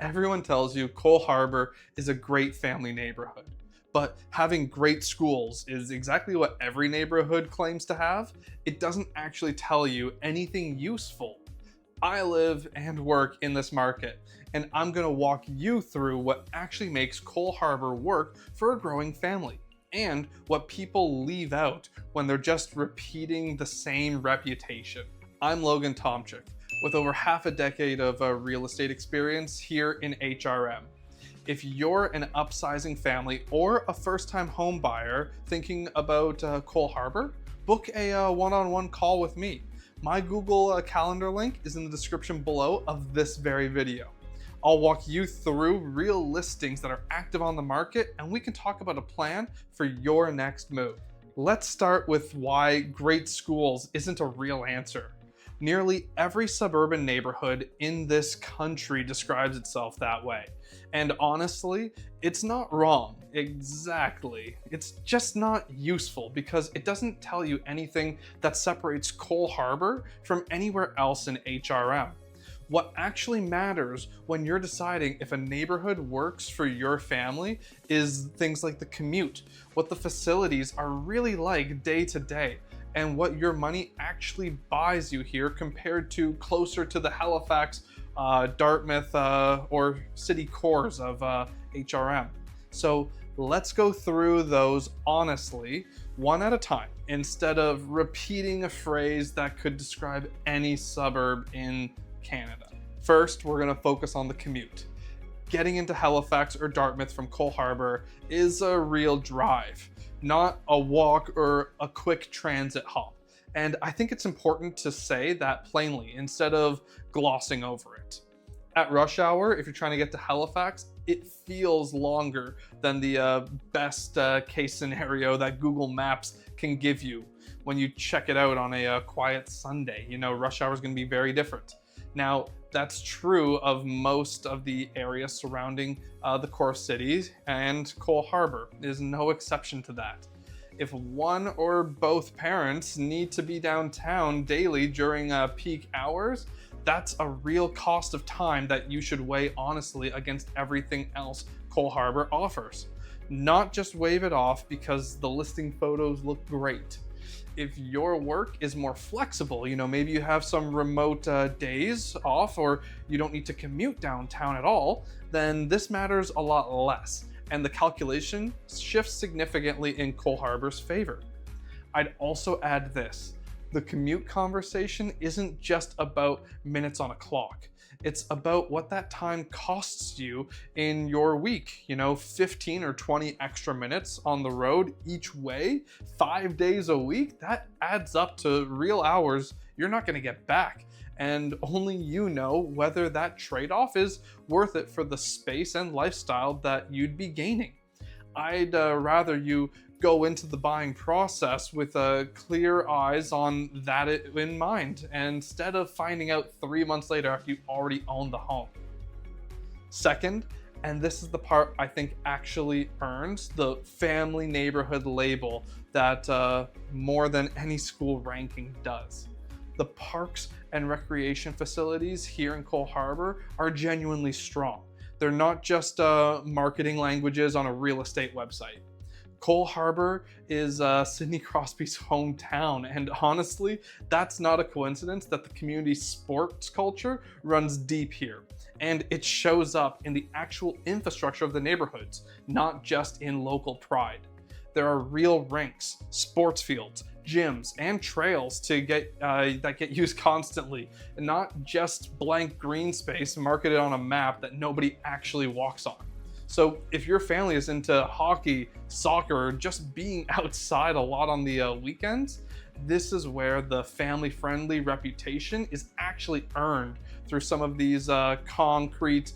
Everyone tells you Cole Harbour is a great family neighborhood, but having great schools is exactly what every neighborhood claims to have. It doesn't actually tell you anything useful. I live and work in this market, and I'm going to walk you through what actually makes Cole Harbour work for a growing family, and what people leave out when they're just repeating the same reputation. I'm Logan Tomchik, with over half a decade of real estate experience here in HRM. If you're an upsizing family or a first-time home buyer thinking about Cole Harbour, book a one-on-one call with me. My Google Calendar link is in the description below of this very video. I'll walk you through real listings that are active on the market, and we can talk about a plan for your next move. Let's start with why great schools isn't a real answer. Nearly every suburban neighborhood in this country describes itself that way. And honestly, it's not wrong. Exactly. It's just not useful because it doesn't tell you anything that separates Cole Harbour from anywhere else in HRM. What actually matters when you're deciding if a neighborhood works for your family is things like the commute, what the facilities are really like day to day, and what your money actually buys you here compared to closer to the Halifax, Dartmouth, or city cores of HRM. So let's go through those honestly, one at a time, instead of repeating a phrase that could describe any suburb in Canada. First, we're gonna focus on the commute. Getting into Halifax or Dartmouth from Cole Harbour is a real drive, not a walk or a quick transit hop. And I think it's important to say that plainly instead of glossing over it. At rush hour, if you're trying to get to Halifax, it feels longer than the best case scenario that Google Maps can give you when you check it out on a quiet Sunday. You know, rush hour is going to be very different. Now, that's true of most of the areas surrounding the core cities, and Cole Harbour is no exception to that. If one or both parents need to be downtown daily during peak hours, that's a real cost of time that you should weigh honestly against everything else Cole Harbour offers. Not just wave it off because the listing photos look great. If your work is more flexible, you know, maybe you have some remote days off or you don't need to commute downtown at all, then this matters a lot less, and the calculation shifts significantly in Cole Harbour's favor. I'd also add this. The commute conversation isn't just about minutes on a clock. It's about what that time costs you in your week. You know, 15 or 20 extra minutes on the road each way, 5 days a week, that adds up to real hours you're not going to get back. And only you know whether that trade-off is worth it for the space and lifestyle that you'd be gaining. I'd rather you go into the buying process with clear eyes on that in mind, instead of finding out 3 months later after you already own the home. Second, and this is the part I think actually earns the family neighborhood label that more than any school ranking does. The parks and recreation facilities here in Cole Harbour are genuinely strong. They're not just marketing languages on a real estate website. Cole Harbour is Sidney Crosby's hometown, and honestly, that's not a coincidence that the community sports culture runs deep here. And it shows up in the actual infrastructure of the neighborhoods, not just in local pride. There are real rinks, sports fields, gyms, and trails that get used constantly, and not just blank green space marketed on a map that nobody actually walks on. So if your family is into hockey, soccer, or just being outside a lot on the weekends, this is where the family-friendly reputation is actually earned through some of these concrete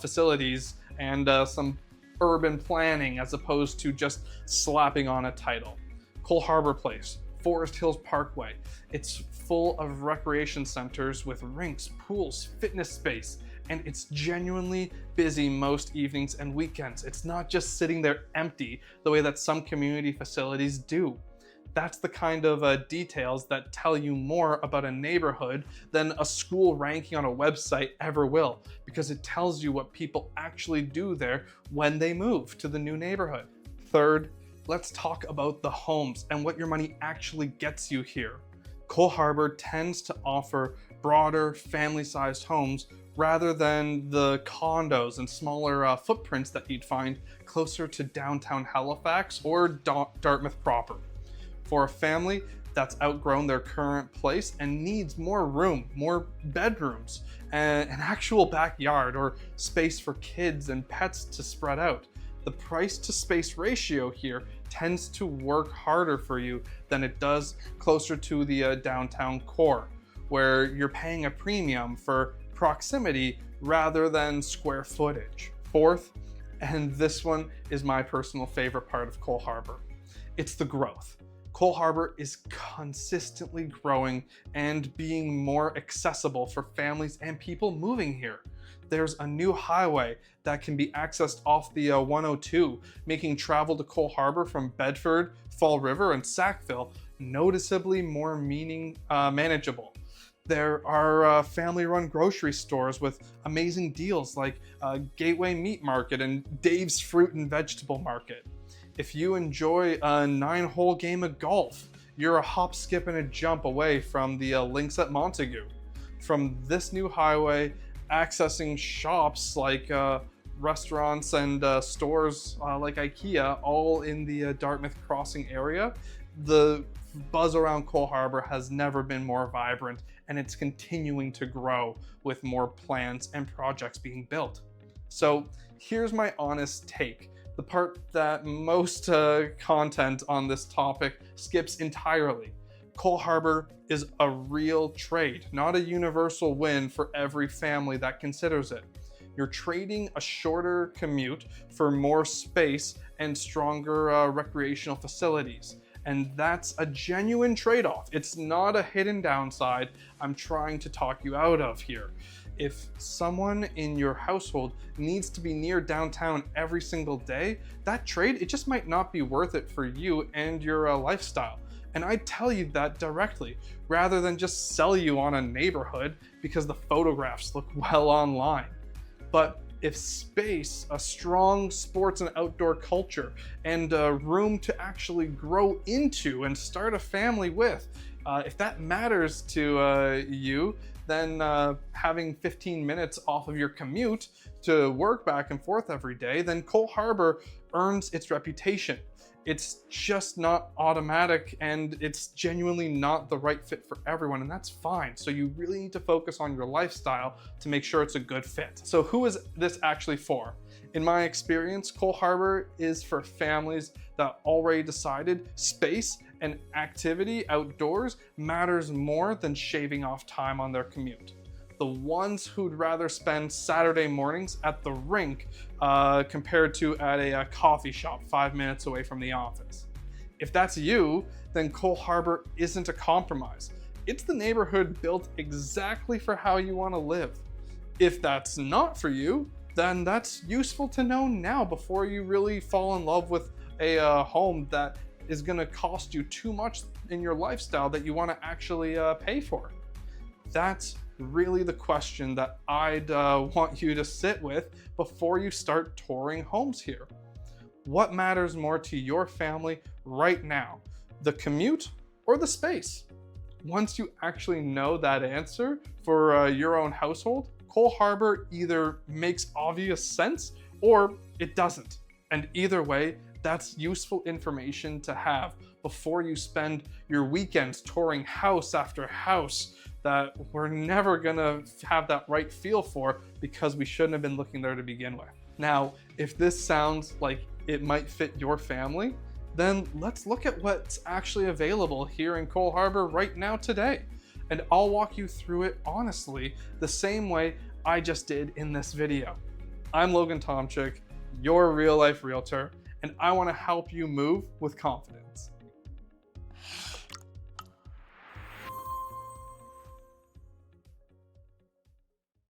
facilities and some urban planning as opposed to just slapping on a title. Cole Harbour Place, Forest Hills Parkway. It's full of recreation centers with rinks, pools, fitness space, and it's genuinely busy most evenings and weekends. It's not just sitting there empty the way that some community facilities do. That's the kind of details that tell you more about a neighborhood than a school ranking on a website ever will, because it tells you what people actually do there when they move to the new neighborhood. Third, let's talk about the homes and what your money actually gets you here. Cole Harbour tends to offer broader, family-sized homes rather than the condos and smaller footprints that you'd find closer to downtown Halifax or Dartmouth proper. For a family that's outgrown their current place and needs more room, more bedrooms, and an actual backyard or space for kids and pets to spread out, the price to space ratio here tends to work harder for you than it does closer to the downtown core, where you're paying a premium for proximity rather than square footage. Fourth, and this one is my personal favorite part of Cole Harbour, it's the growth. Cole Harbour is consistently growing and being more accessible for families and people moving here. There's a new highway that can be accessed off the 102, making travel to Cole Harbour from Bedford, Fall River, and Sackville noticeably more manageable. There are family-run grocery stores with amazing deals like Gateway Meat Market and Dave's Fruit and Vegetable Market. If you enjoy a 9-hole game of golf, you're a hop, skip, and a jump away from the links at Montague. From this new highway, accessing shops like restaurants and stores like IKEA, all in the Dartmouth Crossing area, the buzz around Cole Harbour has never been more vibrant, and it's continuing to grow with more plans and projects being built. So here's my honest take, the part that most content on this topic skips entirely. Cole Harbour is a real trade, not a universal win for every family that considers it. You're trading a shorter commute for more space and stronger recreational facilities. And that's a genuine trade-off. It's not a hidden downside I'm trying to talk you out of here. If someone in your household needs to be near downtown every single day, that trade, it just might not be worth it for you and your lifestyle. And I tell you that directly, rather than just sell you on a neighborhood because the photographs look well online. But if space, a strong sports and outdoor culture, and room to actually grow into and start a family with, if that matters to you, then having 15 minutes off of your commute to work back and forth every day, then Cole Harbour earns its reputation. It's just not automatic, and it's genuinely not the right fit for everyone, and that's fine. So you really need to focus on your lifestyle to make sure it's a good fit. So who is this actually for? In my experience, Cole Harbour is for families that already decided space and activity outdoors matters more than shaving off time on their commute. The ones who'd rather spend Saturday mornings at the rink compared to at a coffee shop 5 minutes away from the office. If that's you, then Cole Harbour isn't a compromise. It's the neighborhood built exactly for how you want to live. If that's not for you, then that's useful to know now before you really fall in love with a home that is going to cost you too much in your lifestyle that you want to actually pay for. That's really the question that I'd want you to sit with before you start touring homes here. What matters more to your family right now, the commute or the space? Once you actually know that answer for your own household, Cole Harbour either makes obvious sense or it doesn't. And either way, that's useful information to have before you spend your weekends touring house after house that we're never gonna have that right feel for because we shouldn't have been looking there to begin with. Now, if this sounds like it might fit your family, then let's look at what's actually available here in Cole Harbour right now today. And I'll walk you through it honestly, the same way I just did in this video. I'm Logan Tomczyk, your real life realtor, and I wanna help you move with confidence.